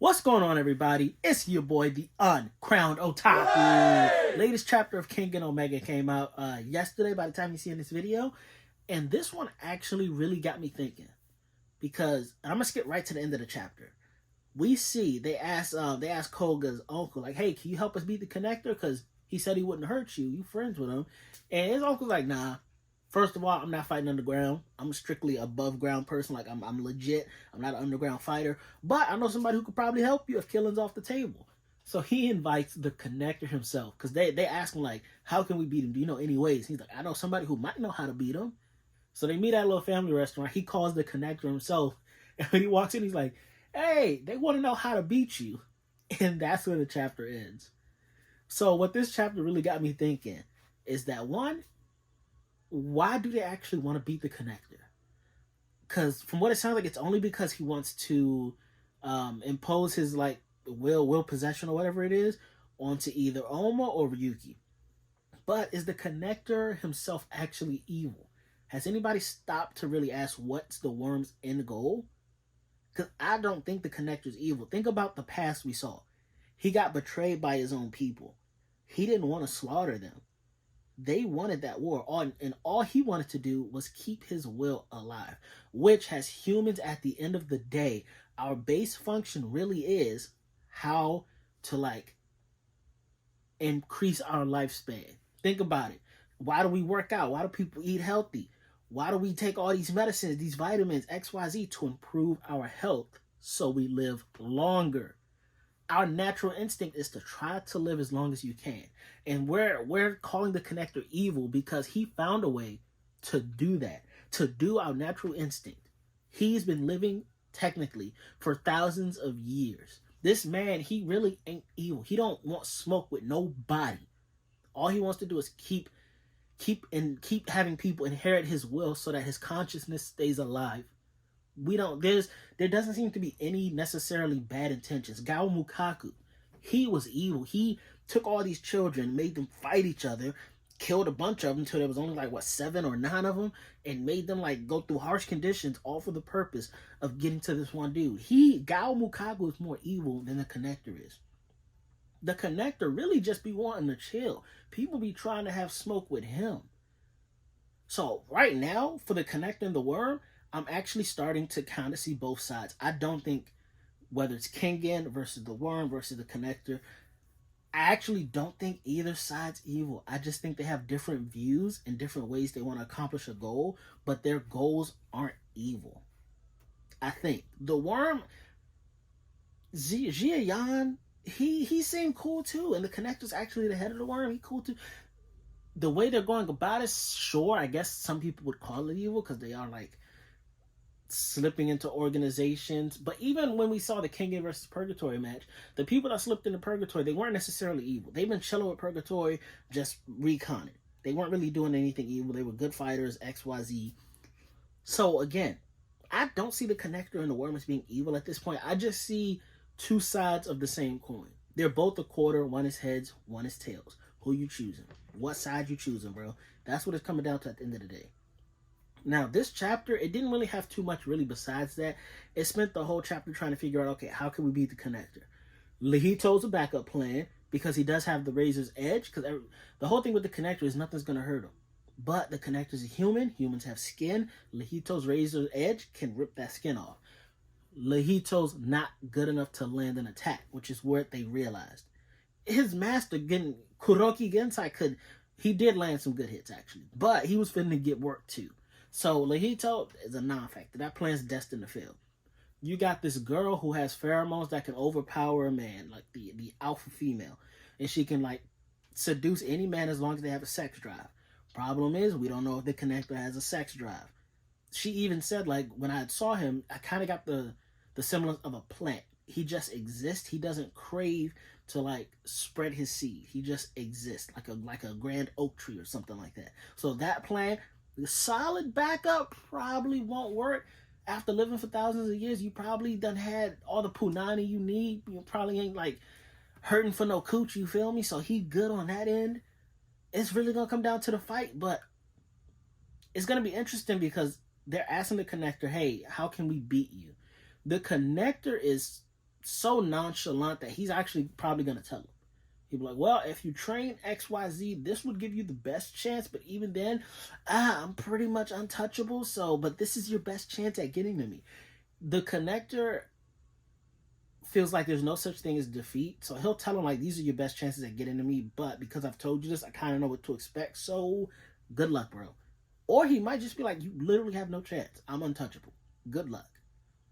What's going on, everybody? It's your boy, the Uncrowned Otaku. Latest chapter of Kengan Omega came out yesterday by the time you're seeing this video. And this one actually really got me thinking. Because, I'm going to skip right to the end of the chapter. We see, they ask Koga's uncle, like, hey, can you help us beat the connector? Because he said he wouldn't hurt you. You friends with him. And his uncle's like, nah. First of all, I'm not fighting underground. I'm a strictly above ground person. Like, I'm legit. I'm not an underground fighter. But I know somebody who could probably help you if killing's off the table. So he invites the connector himself. Because they ask him, like, how can we beat him? Do you know any ways? He's like, I know somebody who might know how to beat him. So they meet at a little family restaurant. He calls the connector himself. And when he walks in, he's like, hey, they want to know how to beat you. And that's where the chapter ends. So what this chapter really got me thinking is that, one, why do they actually want to beat the connector? Because from what it sounds like, it's only because he wants to impose his like will possession or whatever it is onto either Oma or Ryuki. But is the connector himself actually evil? Has anybody stopped to really ask what's the worm's end goal? Because I don't think the connector's evil. Think about the past we saw. He got betrayed by his own people. He didn't want to slaughter them. They wanted that war, and all he wanted to do was keep his will alive, which, as humans, at the end of the day, our base function really is how to, like, increase our lifespan. Think about it. Why do we work out? Why do people eat healthy? Why do we take all these medicines, these vitamins, XYZ, to improve our health so we live longer? Our natural instinct is to try to live as long as you can. And we're calling the connector evil because he found a way to do that, to do our natural instinct. He's been living technically for thousands of years. This man, he really ain't evil. He don't want smoke with nobody. All he wants to do is keep having people inherit his will so that his consciousness stays alive. There doesn't seem to be any necessarily bad intentions. Gao Mukaku, he was evil. He took all these children, made them fight each other, killed a bunch of them until there was only like 7 or 9 of them, and made them like go through harsh conditions, all for the purpose of getting to this one dude. Gao Mukaku is more evil than the connector is. The connector really just be wanting to chill. People be trying to have smoke with him. So right now, for the connector and the worm, I'm actually starting to kind of see both sides. I don't think whether it's Kengan versus the worm versus the connector, I actually don't think either side's evil. I just think they have different views and different ways they want to accomplish a goal, but their goals aren't evil. I think the worm, Jia Yan, he seemed cool too, and the connector's actually the head of the worm. He cool too. The way they're going about it, sure, I guess some people would call it evil because they are like slipping into organizations. But even when we saw the Kengan versus Purgatory match, the people that slipped into Purgatory, they weren't necessarily evil. They've been chilling with Purgatory, just reconning. They weren't really doing anything evil. They were good fighters, XYZ. So again, I don't see the connector and the worm as being evil at this point. I just see two sides of the same coin. They're both a quarter. One is heads, one is tails. Who you choosing? What side you choosing, bro? That's what it's coming down to at the end of the day. Now, this chapter, it didn't really have too much really besides that. It spent the whole chapter trying to figure out, okay, how can we beat the connector? Lehito's a backup plan because he does have the razor's edge. Because the whole thing with the connector is nothing's going to hurt him. But the connector's a human. Humans have skin. Lehito's razor's edge can rip that skin off. Lehito's not good enough to land an attack, which is what they realized. His master, Kuroki Gensai, he did land some good hits, actually. But he was finna get work, too. So, Lehito is a non-factor. That plan's destined to fail. You got this girl who has pheromones that can overpower a man, like the alpha female. And she can, like, seduce any man as long as they have a sex drive. Problem is, we don't know if the connector has a sex drive. She even said, like, when I saw him, I kind of got the semblance of a plant. He just exists. He doesn't crave to, like, spread his seed. He just exists, like a grand oak tree or something like that. So that plant, the solid backup, probably won't work. After living for thousands of years, you probably done had all the punani you need. You probably ain't, like, hurting for no cooch, you feel me? So he good on that end. It's really going to come down to the fight, but it's going to be interesting because they're asking the connector, hey, how can we beat you? The connector is so nonchalant that he's actually probably going to tell him. He'd be like, well, if you train XYZ, this would give you the best chance, but even then, I'm pretty much untouchable, but this is your best chance at getting to me. The connector feels like there's no such thing as defeat, so he'll tell him, like, these are your best chances at getting to me, but because I've told you this, I kind of know what to expect, so good luck, bro. Or he might just be like, you literally have no chance. I'm untouchable. Good luck.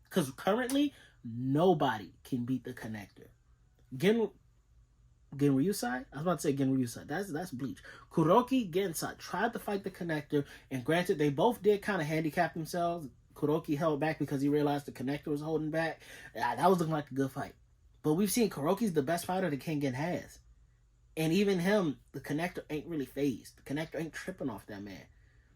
Because currently, nobody can beat the connector. Genryusai? I was about to say Genryusai. That's Bleach. Kuroki Gensai tried to fight the connector, and granted, they both did kind of handicap themselves. Kuroki held back because he realized the connector was holding back. That was looking like a good fight. But we've seen Kuroki's the best fighter the Kengan has. And even him, the connector ain't really phased. The connector ain't tripping off that man.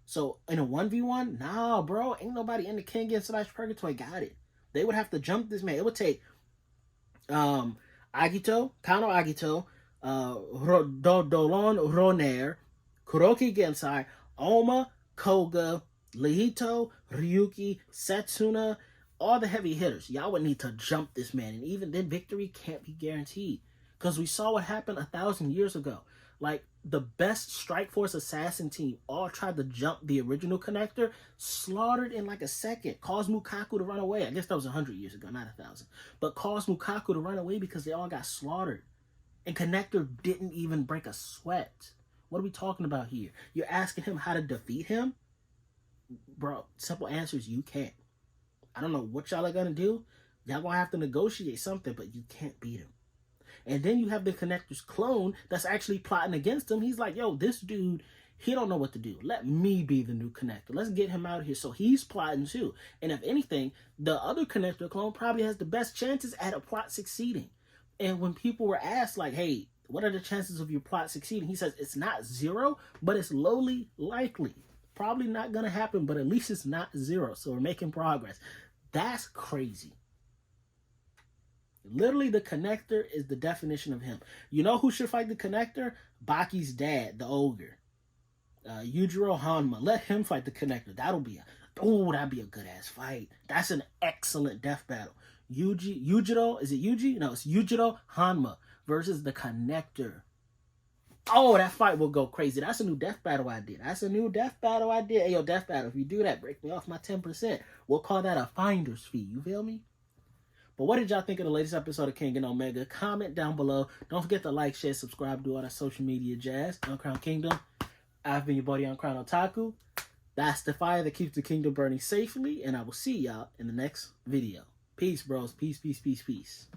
So, in a 1v1, nah, bro, ain't nobody in the Kengan/Purgatory got it. They would have to jump this man. It would take Agito, Kano Agito, Dolon Roner, Kuroki Gensai, Oma, Koga, Lihito, Ryuki, Setsuna, all the heavy hitters. Y'all would need to jump this man. And even then, victory can't be guaranteed. Because we saw what happened 1,000 years ago. Like, the best Strike Force assassin team all tried to jump the original connector, slaughtered in like a second, caused Mukaku to run away. I guess that was 100 years ago, not 1,000. But caused Mukaku to run away because they all got slaughtered. And connector didn't even break a sweat. What are we talking about here? You're asking him how to defeat him? Bro, simple answer is you can't. I don't know what y'all are going to do. Y'all going to have to negotiate something, but you can't beat him. And then you have the connector's clone that's actually plotting against him. He's like, yo, this dude, he don't know what to do. Let me be the new connector. Let's get him out of here. So he's plotting too. And if anything, the other connector clone probably has the best chances at a plot succeeding. And when people were asked, like, hey, what are the chances of your plot succeeding? He says, it's not 0, but it's lowly likely. Probably not going to happen, but at least it's not 0. So we're making progress. That's crazy. Literally, the connector is the definition of him. You know who should fight the connector? Baki's dad, the ogre. Yujiro Hanma. Let him fight the connector. That'd be a good-ass fight. That's an excellent death battle. Yujiro, is it Yuji? No, it's Yujiro Hanma versus the connector. Oh, that fight will go crazy. That's a new death battle idea. Hey, yo, death battle. If you do that, break me off my 10%. We'll call that a finder's fee. You feel me? But what did y'all think of the latest episode of Kengan Omega? Comment down below. Don't forget to like, share, subscribe, do all that social media jazz. Uncrown Kingdom. I've been your buddy Uncrown Otaku. That's the fire that keeps the kingdom burning safely. And I will see y'all in the next video. Peace, bros. Peace, peace, peace, peace.